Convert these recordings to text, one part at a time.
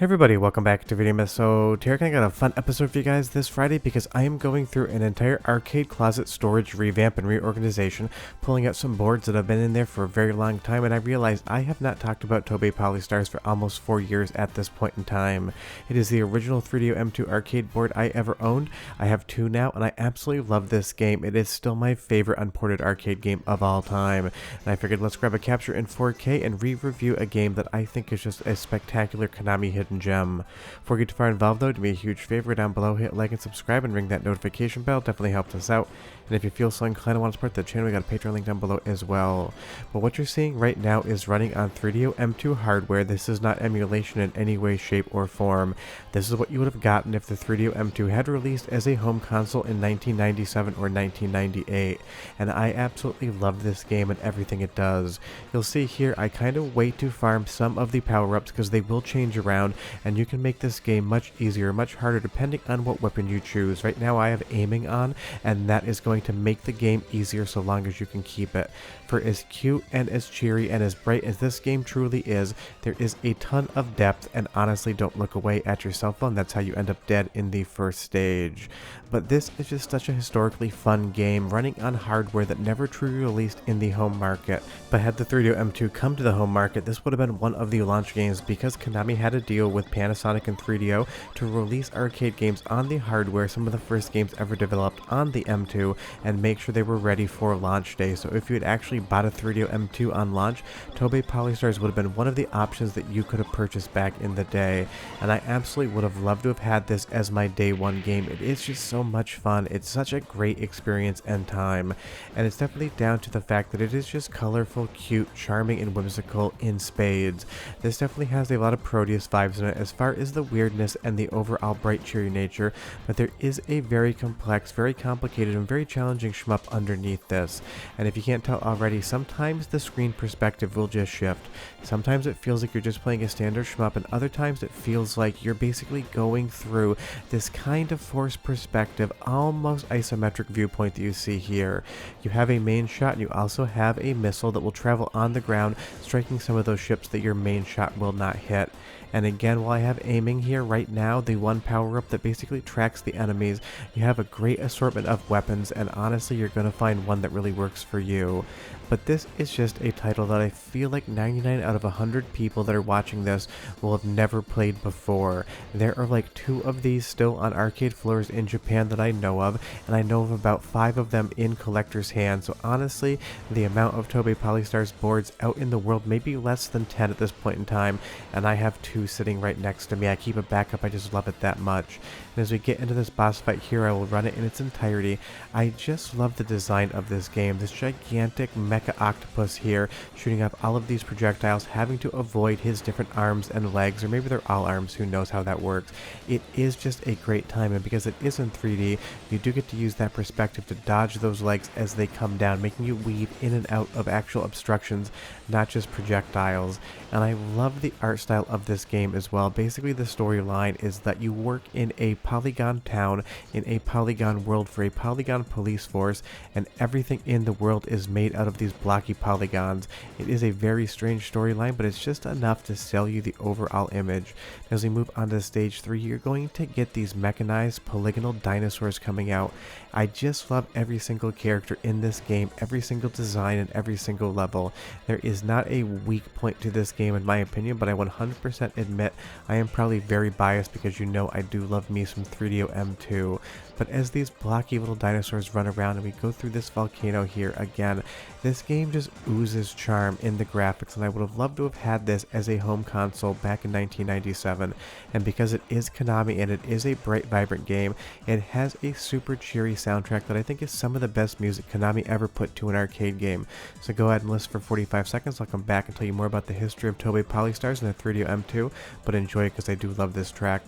Hey everybody, welcome back to Video Myth. So today I got a fun episode for you guys this Friday because I am going through an entire arcade closet storage revamp and reorganization, pulling out some boards that have been in there for a very long time, and I realized I have not talked about Tobe Polystars for almost 4 years at this point in time. It is the original 3DO M2 arcade board I ever owned. I have two now, and I absolutely love this game. It is still my favorite unported arcade game of all time, and I figured let's grab a capture in 4K and re-review a game that I think is just a spectacular Konami hidden gem. Before we get too far involved though, do me a huge favor down below, hit like and subscribe and ring that notification bell, definitely helps us out. And if you feel so inclined and want to support the channel, we got a Patreon link down below as well. But what you're seeing right now is running on 3DO M2 hardware. This is not emulation in any way, shape, or form. This is what you would have gotten if the 3DO M2 had released as a home console in 1997 or 1998. And I absolutely love this game and everything it does. You'll see here I kind of wait to farm some of the power-ups because they will change around, and you can make this game much easier, much harder depending on what weapon you choose. Right now I have aiming on, and that is going to make the game easier so long as you can keep it. For as cute and as cheery and as bright as this game truly is, there is a ton of depth, and honestly don't look away at your cell phone. That's how you end up dead in the first stage. But this is just such a historically fun game running on hardware that never truly released in the home market. But had the 3DO M2 come to the home market, this would have been one of the launch games because Konami had a deal with Panasonic and 3DO to release arcade games on the hardware, some of the first games ever developed on the M2, and make sure they were ready for launch day. So if you had actually bought a 3DO M2 on launch, Tobe Polystars would have been one of the options that you could have purchased back in the day. And I absolutely would have loved to have had this as my day one game. It is just so much fun. It's such a great experience and time. And it's definitely down to the fact that it is just colorful, cute, charming, and whimsical in spades. This definitely has a lot of Proteus vibes in it as far as the weirdness and the overall bright, cheery nature, but there is a very complex, very complicated, and very challenging shmup underneath this. And if you can't tell already, sometimes the screen perspective will just shift. Sometimes it feels like you're just playing a standard shmup, and other times it feels like you're basically going through this kind of forced perspective, almost isometric viewpoint that you see here. You have a main shot, and you also have a missile that will travel on the ground, striking some of those ships that your main shot will not hit. And again, while I have aiming here right now, the one power-up that basically tracks the enemies, you have a great assortment of weapons, and honestly you're going to find one that really works for you. But this is just a title that I feel like 99 out of 100 people that are watching this will have never played before. There are like 2 of these still on arcade floors in Japan that I know of, and I know of about 5 of them in collector's hands. So honestly, the amount of Tobe Polystars boards out in the world may be less than 10 at this point in time, and I have 2 sitting right next to me. I keep a backup, I just love it that much. And as we get into this boss fight here, I will run it in its entirety. I just love the design of this game. This gigantic mecha octopus here shooting up all of these projectiles, having to avoid his different arms and legs, or maybe they're all arms, who knows how that works. It is just a great time, and because it is in 3D, you do get to use that perspective to dodge those legs as they come down, making you weave in and out of actual obstructions, not just projectiles. And I love the art style of this game as well. Basically the storyline is that you work in a polygon town, in a polygon world for a polygon police force, and everything in the world is made out of these blocky polygons. It is a very strange storyline, but it's just enough to sell you the overall image. As we move on to stage 3, you're going to get these mechanized polygonal dinosaurs coming out. I just love every single character in this game, every single design, and every single level. There is not a weak point to this game in my opinion, but I 100% admit I am probably very biased because you know I do love me some 3DO M2. But as these blocky little dinosaurs run around and we go through this volcano here again, this game just oozes charm in the graphics, and I would have loved to have had this as a home console back in 1997. And because it is Konami and it is a bright, vibrant game, it has a super cheery soundtrack that I think is some of the best music Konami ever put to an arcade game. So go ahead and listen for 45 seconds. I'll come back and tell you more about the history of Tobe Polystars and the 3DO M2, but enjoy it because I do love this track.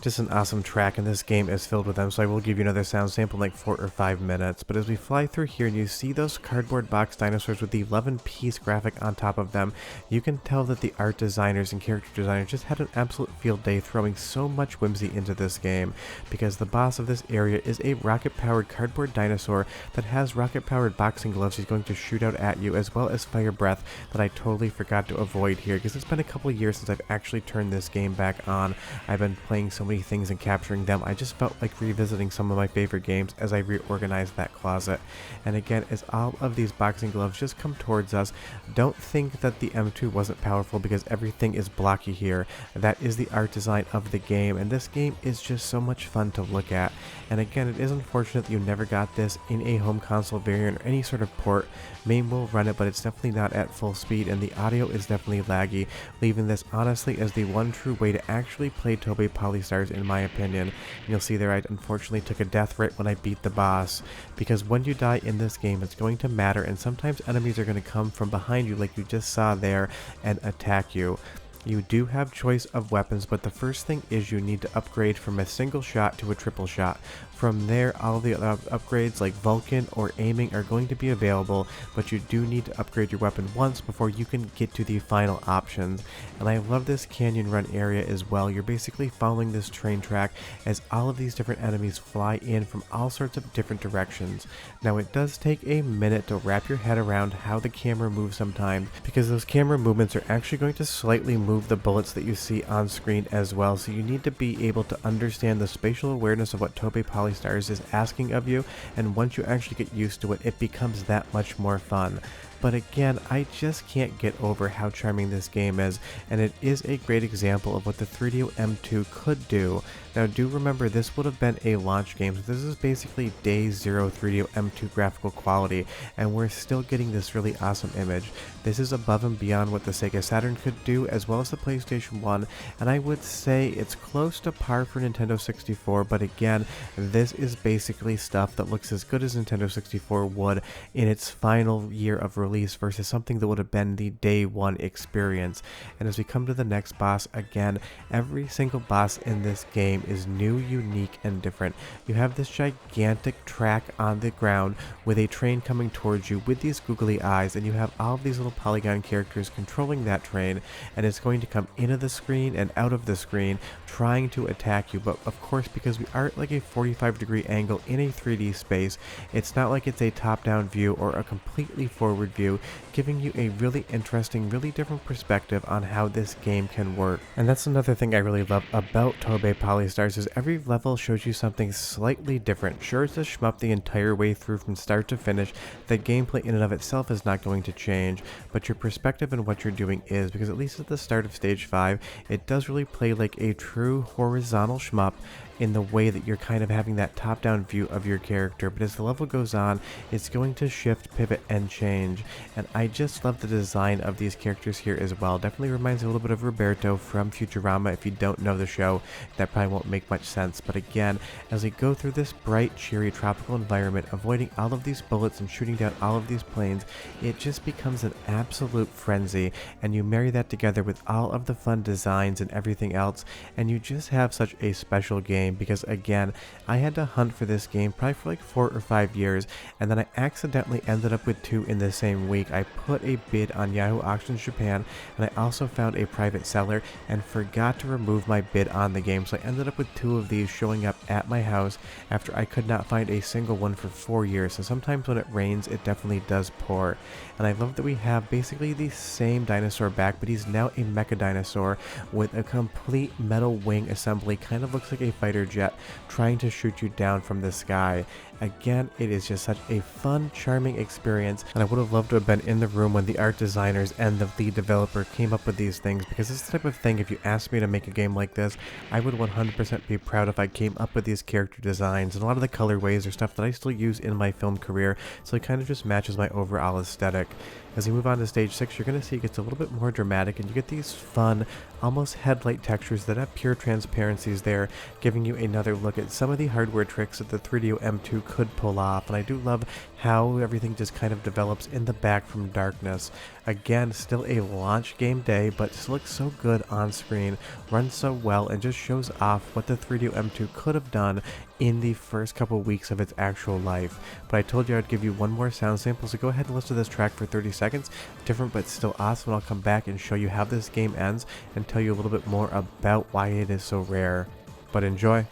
Just an awesome track, and this game is filled with them, so I will give you another sound sample in like 4 or 5 minutes. But as we fly through here and you see those cardboard box dinosaurs with the 11-piece graphic on top of them, you can tell that the art designers and character designers just had an absolute field day throwing so much whimsy into this game, because the boss of this area is a rocket-powered cardboard dinosaur that has rocket-powered boxing gloves he's going to shoot out at you, as well as fire breath that I totally forgot to avoid here, because it's been a couple years since I've actually turned this game back on. I've been playing so many things and capturing them. I just felt like revisiting some of my favorite games as I reorganized that closet. And again, as all of these boxing gloves just come towards us, don't think that the M2 wasn't powerful, because everything is blocky here. That is the art design of the game, and this game is just so much fun to look at. And again, it is unfortunate that you never got this in a home console variant or any sort of port. MAME will run it, but it's definitely not at full speed, and the audio is definitely laggy, leaving this honestly as the one true way to actually play Tobe Polystars in my opinion. And you'll see there I unfortunately took a death right when I beat the boss, because when you die in this game it's going to matter, and sometimes enemies are going to come from behind you like you just saw there and attack you. You do have choice of weapons, but the first thing is you need to upgrade from a single shot to a triple shot. From there, all the other upgrades like Vulcan or aiming are going to be available, but you do need to upgrade your weapon once before you can get to the final options. And I love this canyon run area as well. You're basically following this train track as all of these different enemies fly in from all sorts of different directions. Now it does take a minute to wrap your head around how the camera moves sometimes, because those camera movements are actually going to slightly move the bullets that you see on screen as well, so you need to be able to understand the spatial awareness of what Tobe Polystars is asking of you, and once you actually get used to it, it becomes that much more fun. But again, I just can't get over how charming this game is, and it is a great example of what the 3DO M2 could do. Now do remember, this would have been a launch game, so this is basically day 0 3DO M2 graphical quality, and we're still getting this really awesome image. This is above and beyond what the Sega Saturn could do, as well as the PlayStation 1, and I would say it's close to par for Nintendo 64, but again, this is basically stuff that looks as good as Nintendo 64 would in its final year of release versus something that would have been the day 1 experience. And as we come to the next boss, again, every single boss in this game is new, unique, and different. You have this gigantic track on the ground with a train coming towards you with these googly eyes, and you have all of these little polygon characters controlling that train, and it's going to come into the screen and out of the screen trying to attack you. But of course, because we are at like a 45-degree angle in a 3D space, it's not like it's a top-down view or a completely forward view, giving you a really interesting, really different perspective on how this game can work. And that's another thing I really love about Tobe Polystars, is every level shows you something slightly different. Sure, it's a shmup the entire way through from start to finish. The gameplay in and of itself is not going to change, but your perspective and what you're doing is, because at least at the start of stage 5, it does really play like a true horizontal shmup in the way that you're kind of having that top-down view of your character, but as the level goes on, it's going to shift, pivot, and change. And I just love the design of these characters here as well. Definitely reminds me a little bit of Roberto from Futurama. If you don't know the show, that probably won't make much sense, but again, as we go through this bright, cheery, tropical environment, avoiding all of these bullets and shooting down all of these planes, it just becomes an absolute frenzy, and you marry that together with all of the fun designs and everything else, and you just have such a special game. Because again, I had to hunt for this game probably for like 4 or 5 years, and then I accidentally ended up with 2 in the same week. I put a bid on Yahoo Auctions Japan, and I also found a private seller and forgot to remove my bid on the game, so I ended up with 2 of these showing up at my house after I could not find a single one for 4 years. So sometimes when it rains, it definitely does pour. And I love that we have basically the same dinosaur back, but he's now a mecha dinosaur with a complete metal wing assembly. Kind of looks like a fighter jet trying to shoot you down from the sky. Again, it is just such a fun, charming experience, and I would have loved to have been in the room when the art designers and the lead developer came up with these things, because this is the type of thing, if you asked me to make a game like this, I would 100% be proud if I came up with these character designs, and a lot of the colorways are stuff that I still use in my film career, so it kind of just matches my overall aesthetic. As you move on to stage 6, you're going to see it gets a little bit more dramatic, and you get these fun, almost headlight textures that have pure transparencies there, giving you another look at some of the hardware tricks that the 3DO M2 M2 could pull off, and I do love how everything just kind of develops in the back from darkness. Again, still a launch game day, but just looks so good on screen, runs so well, and just shows off what the 3DO M2 could have done in the first couple weeks of its actual life. But I told you I'd give you one more sound sample, so go ahead and listen to this track for 30 seconds. Different but still awesome, and I'll come back and show you how this game ends and tell you a little bit more about why it is so rare. But enjoy.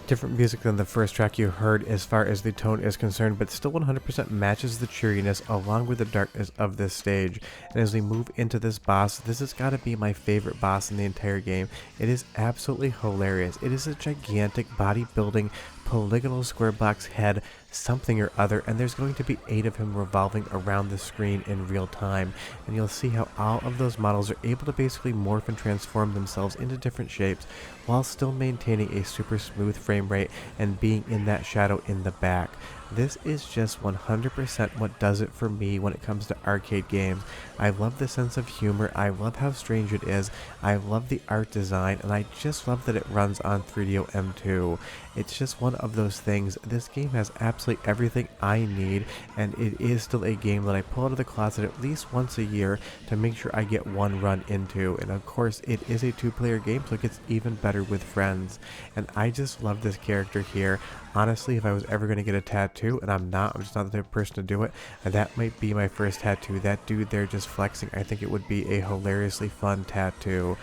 Different music than the first track you heard as far as the tone is concerned, but still 100% matches the cheeriness along with the darkness of this stage. And as we move into this boss, this has got to be my favorite boss in the entire game. It is absolutely hilarious. It is a gigantic bodybuilding polygonal square box head something or other, and there's going to be 8 of him revolving around the screen in real time, and you'll see how all of those models are able to basically morph and transform themselves into different shapes while still maintaining a super smooth frame rate and being in that shadow in the back. This is just 100% what does it for me when it comes to arcade games. I love the sense of humor, I love how strange it is, I love the art design, and I just love that it runs on 3DO M2. It's just one of those things. This game has absolutely everything I need, and it is still a game that I pull out of the closet at least once a year to make sure I get one run into. And of course, it is a 2-player game, so it gets even better with friends. And I just love this character here. Honestly, if I was ever going to get a tattoo, and I'm just not the type of person to do it, that might be my first tattoo. That dude there just flexing, I think it would be a hilariously fun tattoo.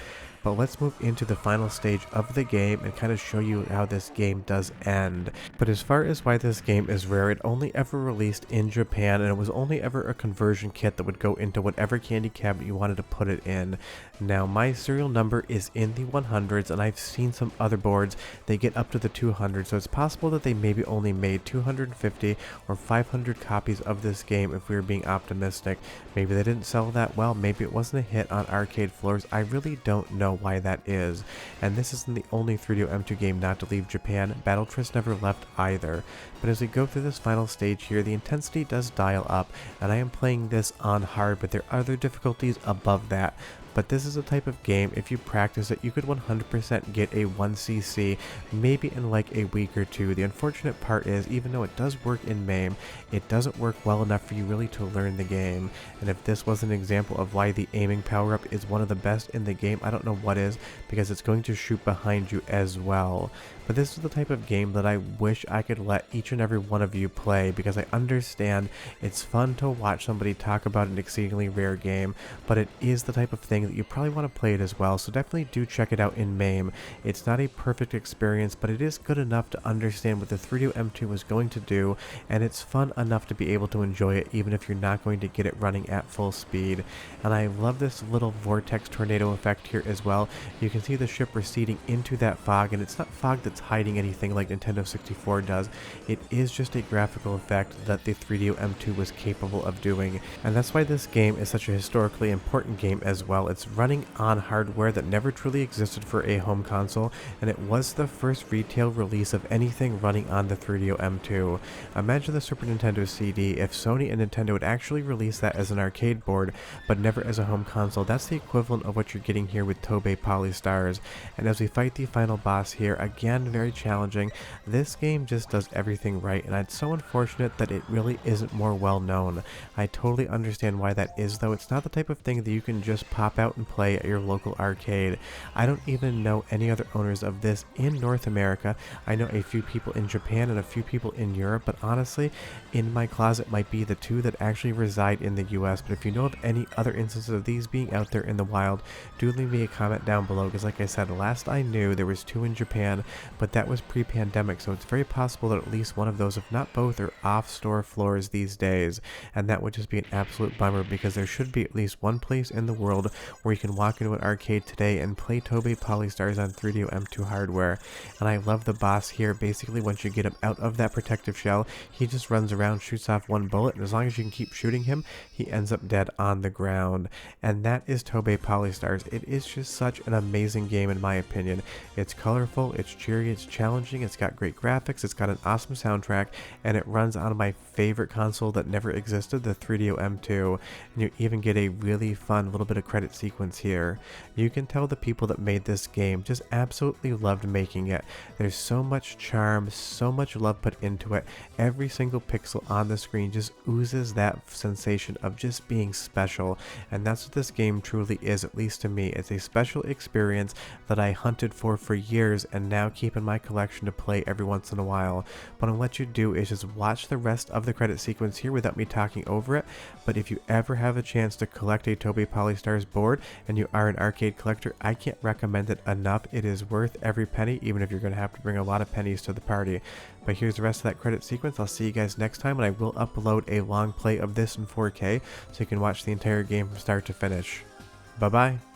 But let's move into the final stage of the game and kind of show you how this game does end. But as far as why this game is rare, it only ever released in Japan, and it was only ever a conversion kit that would go into whatever candy cabinet you wanted to put it in. Now, my serial number is in the 100s, and I've seen some other boards, they get up to the 200, so it's possible that they maybe only made 250 or 500 copies of this game if we were being optimistic. Maybe they didn't sell that well, maybe it wasn't a hit on arcade floors. I really don't know why that is. And this isn't the only 3DO M2 game not to leave Japan. Battletrist never left either. But as we go through this final stage here, the intensity does dial up, and I am playing this on hard, but there are other difficulties above that. But this is a type of game, if you practice it, you could 100% get a 1cc, maybe in like a week or two. The unfortunate part is, even though it does work in MAME, it doesn't work well enough for you really to learn the game. And if this was an example of why the aiming power-up is one of the best in the game, I don't know what is, because it's going to shoot behind you as well. But this is the type of game that I wish I could let each and every one of you play, because I understand it's fun to watch somebody talk about an exceedingly rare game, but it is the type of thing that you probably want to play it as well, so definitely do check it out in MAME. It's not a perfect experience, but it is good enough to understand what the 3DO M2 was going to do, and it's fun enough to be able to enjoy it even if you're not going to get it running at full speed. And I love this little vortex tornado effect here as well. You can see the ship receding into that fog, and it's not fog that's hiding anything like Nintendo 64 does. It is just a graphical effect that the 3DO M2 was capable of doing, and that's why this game is such a historically important game as well. It's running on hardware that never truly existed for a home console, and it was the first retail release of anything running on the 3DO M2. Imagine the Super Nintendo CD if Sony and Nintendo would actually release that as an arcade board, but never as a home console. That's the equivalent of what you're getting here with Tobe Polystars. And as we fight the final boss here, again, very challenging. This game just does everything right, and it's so unfortunate that it really isn't more well known. I totally understand why that is, though. It's not the type of thing that you can just pop out and play at your local arcade. I don't even know any other owners of this in North America. I know a few people in Japan and a few people in Europe, but honestly, in my closet might be the 2 that actually reside in the US. But if you know of any other instances of these being out there in the wild, do leave me a comment down below, because like I said, last I knew there was 2 in Japan, but that was pre-pandemic, so it's very possible that at least one of those, if not both, are off store floors these days, and that would just be an absolute bummer, because there should be at least one place in the world where you can walk into an arcade today and play Tobe Polystars on 3DO M2 hardware. And I love the boss here. Basically, once you get him out of that protective shell, he just runs around, shoots off one bullet, and as long as you can keep shooting him, he ends up dead on the ground. And that is Tobe Polystars. It is just such an amazing game in my opinion. It's colorful, it's cheery, it's challenging, it's got great graphics, it's got an awesome soundtrack, and it runs on my favorite console that never existed, the 3DO M2, and you even get a really fun little bit of credit sequence here. You can tell the people that made this game just absolutely loved making it. There's so much charm, so much love put into it. Every single pixel on the screen just oozes that sensation of just being special, and that's what this game truly is, at least to me. It's a special experience that I hunted for years and now keep in my collection to play every once in a while. What I'll let you do is just watch the rest of the credit sequence here without me talking over it, but if you ever have a chance to collect a Tobe Polystars board and you are an arcade collector, I can't recommend it enough. It is worth every penny, even if you're going to have to bring a lot of pennies to the party. But here's the rest of that credit sequence. I'll see you guys next time, and I will upload a long play of this in 4K so you can watch the entire game from start to finish. Bye bye.